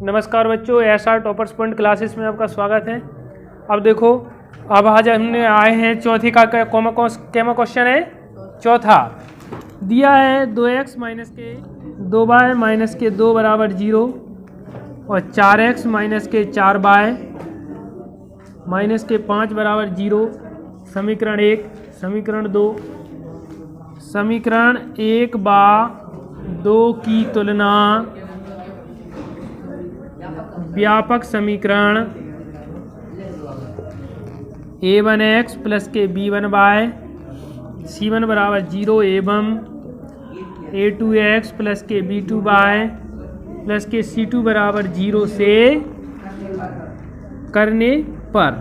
नमस्कार बच्चों, SR toppers point classes में आपका स्वागत है। अब देखो, अब आज हमने आए हैं चौथे का कैमा क्वेश्चन है। चौथा दिया है 2x माइनस के 2y माइनस के 2 बराबर 0 और 4x माइनस के 4y माइनस के 5 बराबर 0। समीकरण 1, समीकरण 2, समीकरण 1 बा 2 की तुलना व्यापक समीकरण a1x प्लस के b1y c1 बराबर 0 एवं a2x प्लस के b2y प्लस के c2 बराबर 0 से करने पर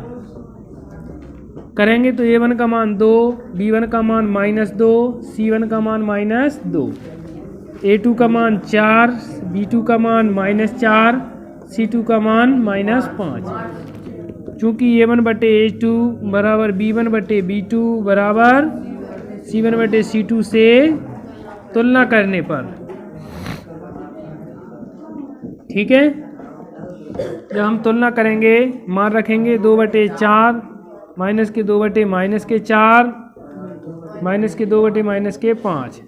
करेंगे तो a1 का मान 2, b1 का मान -2, c1 का मान -2, a2 का मान 4, b2 का मान -4, c2 का मान -5। चूँकि a1 बटे a2 बराबर b1 बटे b2 बराबर c1 बटे c2 से तुलना करने पर, ठीक है। जब हम तुलना करेंगे मान रखेंगे 2 बटे 4 माइनस के 2 बटे -4 माइनस के 2 बटे -5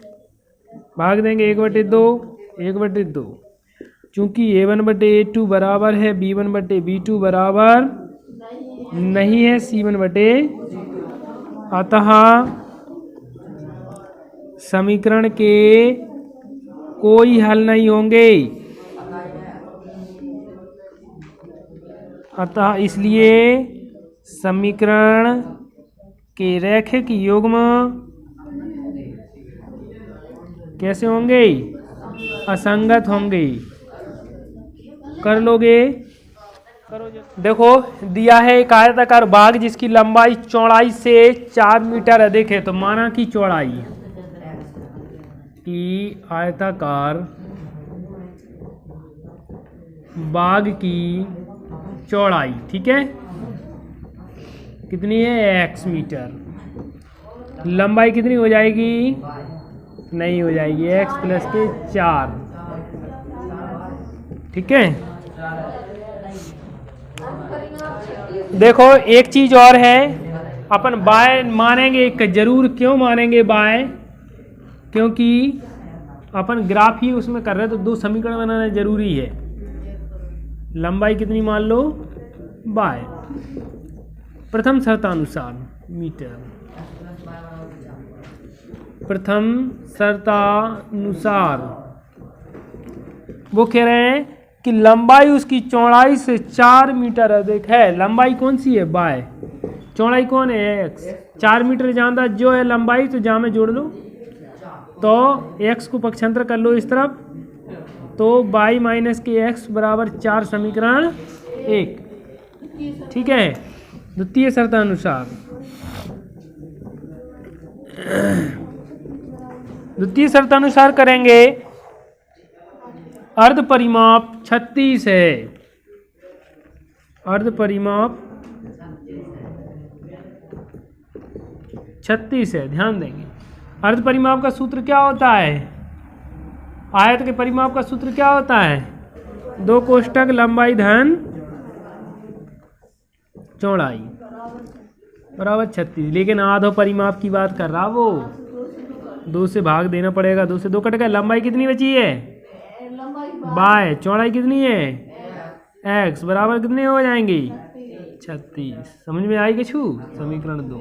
भाग देंगे 1 बटे 2 1 बटे 2। चूँकि a1 बटे a2 बराबर है b1 बटे b2 बराबर नहीं है c1 बटे, अतः समीकरण के कोई हल नहीं होंगे। अतः इसलिए समीकरण के रैखिक युग्म कैसे होंगे? असंगत होंगे। कर लोगे? करो। देखो, दिया है एक आयताकार बाग जिसकी लंबाई चौड़ाई से 4 मीटर अधिक है। तो माना कि चौड़ाई की आयताकार बाग की चौड़ाई, ठीक है, कितनी है? x metre. लंबाई कितनी हो जाएगी? नहीं हो जाएगी, x प्लस के 4, ठीक है। देखो, एक चीज और है, अपन बाय मानेंगे जरूर। क्यों मानेंगे बाय? क्योंकि अपन ग्राफ ही उसमें कर रहे हैं तो 2 समीकरण बनाना जरूरी है। लंबाई कितनी मान लो? बाय प्रथम शर्तानुसार मीटर। प्रथम शर्तानुसार वो कह रहे हैं कि लंबाई उसकी चौड़ाई से 4 मीटर अधिक है। लंबाई कौन सी है? बाय। चौड़ाई कौन है? x। 4 मीटर जानता जो है लंबाई, तो जहाँ में जोड़ लो तो x को पक्षांतर कर लो इस तरफ, तो y माइनस के x बराबर 4 समीकरण 1, ठीक है। द्वितीय शर्तानुसार, द्वितीय शर्तानुसार करेंगे। अर्ध परिमाप 36 है। अर्ध परिमाप 36 है, ध्यान देंगे। अर्ध परिमाप का सूत्र क्या होता है? आयत के परिमाप का सूत्र क्या होता है? 2 कोष्ठक लंबाई धन चौड़ाई बराबर 36। लेकिन आधो परिमाप की बात कर रहा वो, 2 से भाग देना पड़ेगा। 2 से 2 कट गया। लंबाई कितनी बची है? बाय। चौड़ाई कितनी है? x बराबर कितने हो जाएंगे? 36। समझ में आई कछु? समीकरण 2।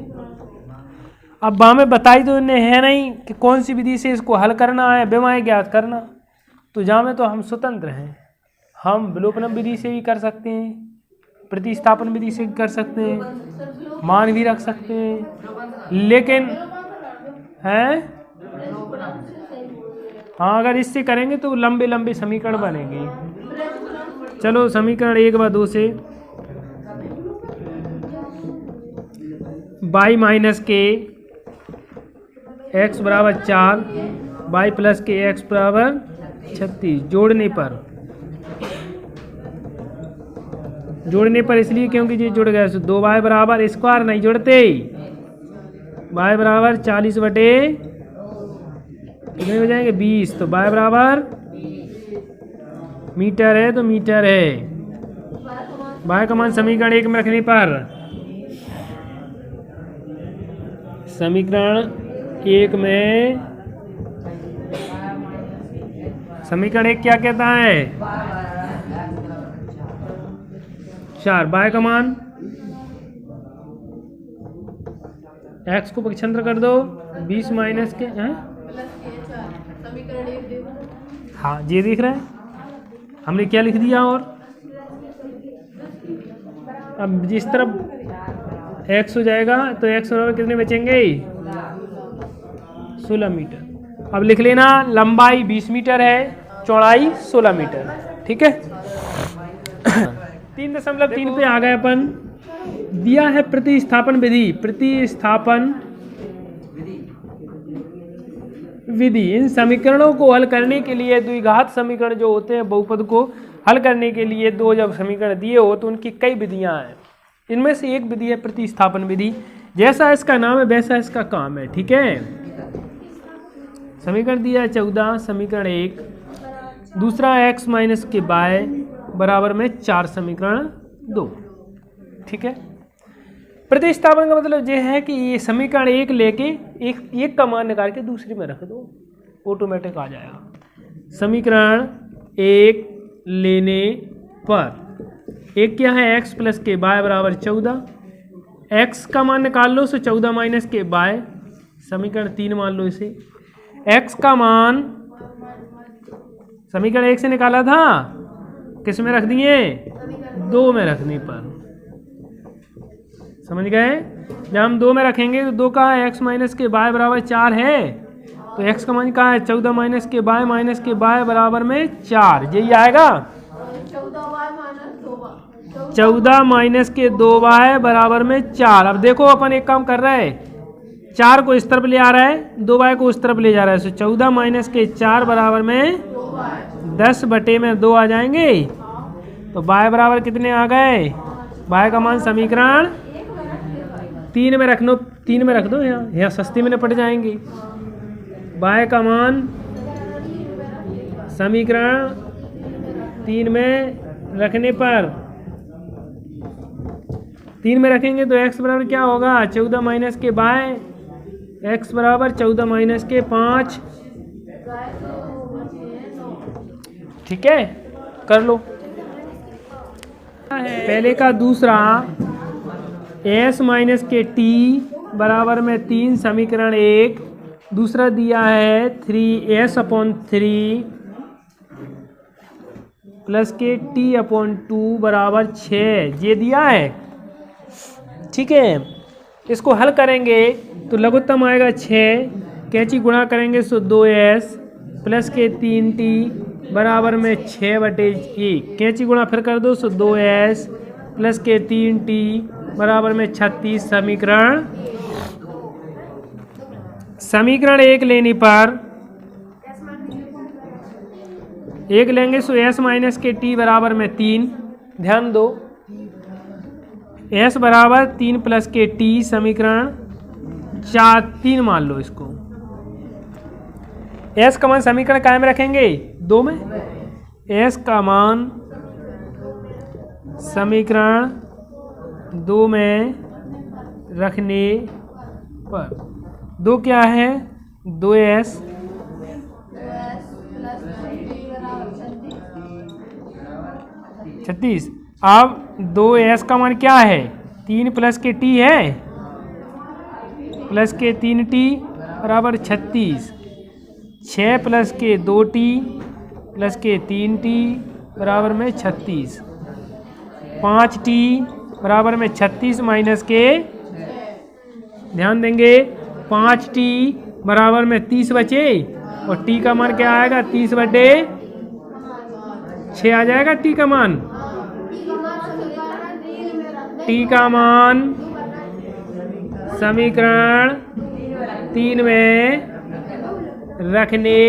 अब हमें बताई तो इन्हें है नहीं कि कौन सी विधि से इसको हल करना है, व्यवहार ज्ञात करना। तो जहाँ में तो हम स्वतंत्र हैं। हम विलोपन विधि से भी कर सकते हैं, प्रतिस्थापन विधि से भी कर सकते हैं, मान भी रख सकते हैं। लेकिन हैं, हाँ, अगर इससे करेंगे तो लंबे लंबे समीकरण बनेंगे। चलो, समीकरण 1 व 2 से y माइनस के x बराबर 4, y प्लस के x बराबर 36 जोड़ने पर इसलिए क्योंकि ये जुड़ गया। 2y बराबर स्क्वायर नहीं जोड़ते, y बराबर 40 बटे कितने हो जाएंगे? 20। तो y बराबर मीटर है तो मीटर है। बाय का मान समीकरण 1 में रखने पर, समीकरण 1 में, समीकरण 1 क्या कहता है? 4। बाय का मान x को पक्षांतर कर दो 20 माइनस के हैं। हाँ ये दिख रहा है, हमने क्या लिख दिया। और अब जिस तरफ x हो जाएगा तो x बराबर कितने बचेंगे? 16 मीटर। अब लिख लेना लंबाई 20 मीटर है, चौड़ाई 16 मीटर। ठीक है। 3.3 पे आ गए अपन। दिया है प्रतिस्थापन विधि। प्रतिस्थापन विधि, इन समीकरणों को हल करने के लिए, द्विघात समीकरण जो होते हैं बहुपद को हल करने के लिए दो जब समीकरण दिए हो तो उनकी कई विधियां हैं। इनमें से एक विधि है प्रतिस्थापन विधि। जैसा इसका नाम है वैसा इसका काम है। ठीक है। समीकरण दिया है 14, समीकरण 1। दूसरा x माइनस के बाय बराबर में 4, समीकरण 2। ठीक है। प्रतिस्थापन का मतलब यह है कि ये समीकरण 1 लेके एक का मान निकाल के दूसरे में रख दो, ऑटोमेटिक आ जाएगा। समीकरण 1 लेने पर एक क्या है? x प्लस के बाय बराबर 14। x का मान निकाल लो, सो 14 माइनस के बाय, समीकरण 3 मान लो इसे। x का मान समीकरण 1 से निकाला था, किस में रख दिए? 2 में रखने पर। समझ गए? जब हम 2 में रखेंगे तो 2 का x माइनस के बाय बराबर 4 है, तो x का मान कहाँ है? 14 माइनस के बाय बराबर में 4। यही आएगा 14 माइनस के 2 बाय बराबर में 4। अब देखो अपन एक काम कर रहा है, 4 को इस तरफ ले आ रहा है, 2 बाय को उस तरफ ले जा रहा है। सो 14 माइनस के 4 बराबर में 10 बटे में 2 आ जाएंगे। तो बाय बराबर कितने आ गए? बाय का मान समीकरण 3 में रख लो, 3 में रख दो, यहाँ सस्ती में निपट जाएंगे। बाय का मान समीकरण 3 में रखने पर, 3 में रखेंगे तो x बराबर क्या होगा? 14 माइनस के बाय, x बराबर 14 माइनस के 5। ठीक है, कर लो। पहले का दूसरा s माइनस के t बराबर में 3, समीकरण 1। दूसरा दिया है 3s अपॉन 3 प्लस के t अपॉन 2 बराबर 6, ये दिया है। ठीक है। इसको हल करेंगे तो लघुत्तम आएगा 6, कैंची गुणा करेंगे सो 2s प्लस के 3t बराबर में 6 बटे 1। कैंची गुणा फिर कर दो सो 2s प्लस के 3t बराबर में 36। समीकरण 1 लेने पर, 1 लेंगे सो s माइनस के t बराबर में 3। ध्यान दो, s बराबर 3 प्लस के t, समीकरण 3 मान लो इसको। s का मान समीकरण कायम रखेंगे 2 में, s का मान समीकरण 2 में रखने पर 2 क्या है? 2s 36। अब 2s का मान क्या है? 3 प्लस के t है, प्लस के 3t बराबर 36। 6 प्लस के 2t प्लस के 3t बराबर में 36। 5t बराबर में 36 माइनस के, ध्यान देंगे 5t बराबर में 30 बचे, और t का मान क्या आएगा? 30 बटे 6 आ जाएगा t का मान। t का मान समीकरण 3 में रखने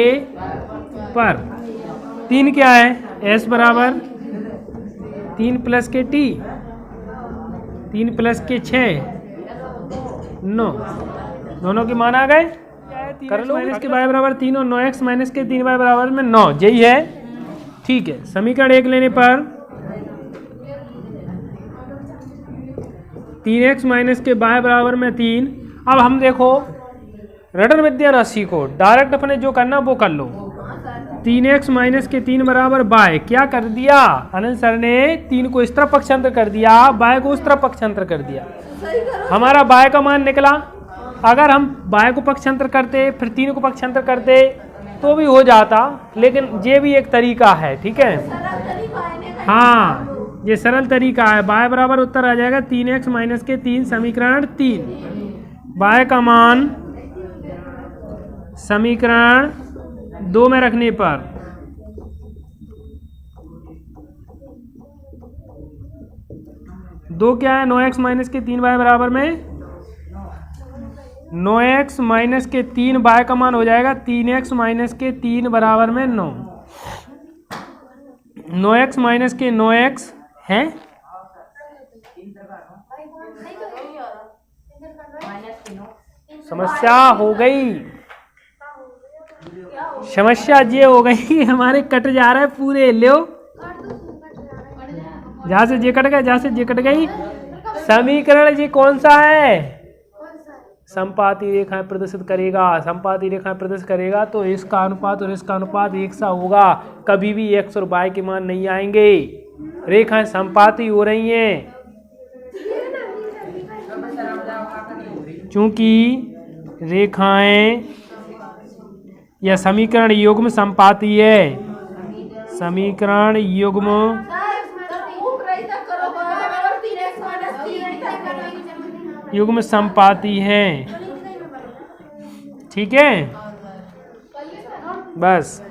पर 3 क्या है? s बराबर 3 प्लस के t, 3 प्लस के 6, 9, दोनों के मान आ गए। कर लो। माइनस के बाय बराबर 3 और 9x माइनस के 3 बाय बराबर में 9, यही है। ठीक है, समीकरण 1 लेने पर 3x माइनस के बाय बराबर में 3। अब हम देखो रटन विद्या न सीखो, डायरेक्ट अपने जो करना वो कर लो। 3x माइनस के 3 बराबर बाय, क्या कर दिया अनिल सर ने, 3 को इस तरफ पक्षांतर कर दिया, बाय को उस तरफ पक्षांतर कर दिया, हमारा बाय का मान निकला। अगर हम बाय को पक्षांतर करते फिर 3 को पक्षांतर करते तो भी हो जाता, लेकिन ये भी एक तरीका है, ठीक है। हाँ, ये सरल तरीका है। बाय बराबर उत्तर आ जाएगा 3x माइनस के 3, समीकरण 3। बाय का मान समीकरण 2 में रखने पर दो क्या है, 9x माइनस के 3 बाय बराबर में 9x माइनस के 3 बाय का मान हो जाएगा 3x माइनस के 3 बराबर में 9। 9x माइनस के 9x है, समस्या हो गई, समस्या ये हो गई हमारे कट जा रहा है पूरे, लो जहां से जे कट गया, जहां से जे कट गई। समीकरण जी कौन सा है, संपाती रेखाएं प्रदर्शित करेगा, संपाती रेखाएं प्रदर्शित करेगा तो इसका अनुपात और इसका अनुपात एक सा होगा, कभी भी x और y के मान नहीं आएंगे, रेखाएं संपाती हो रही हैं क्योंकि रेखाएं या समीकरण युग्म संपाती है, समीकरण युग्म संपाती हैं, ठीक है। बस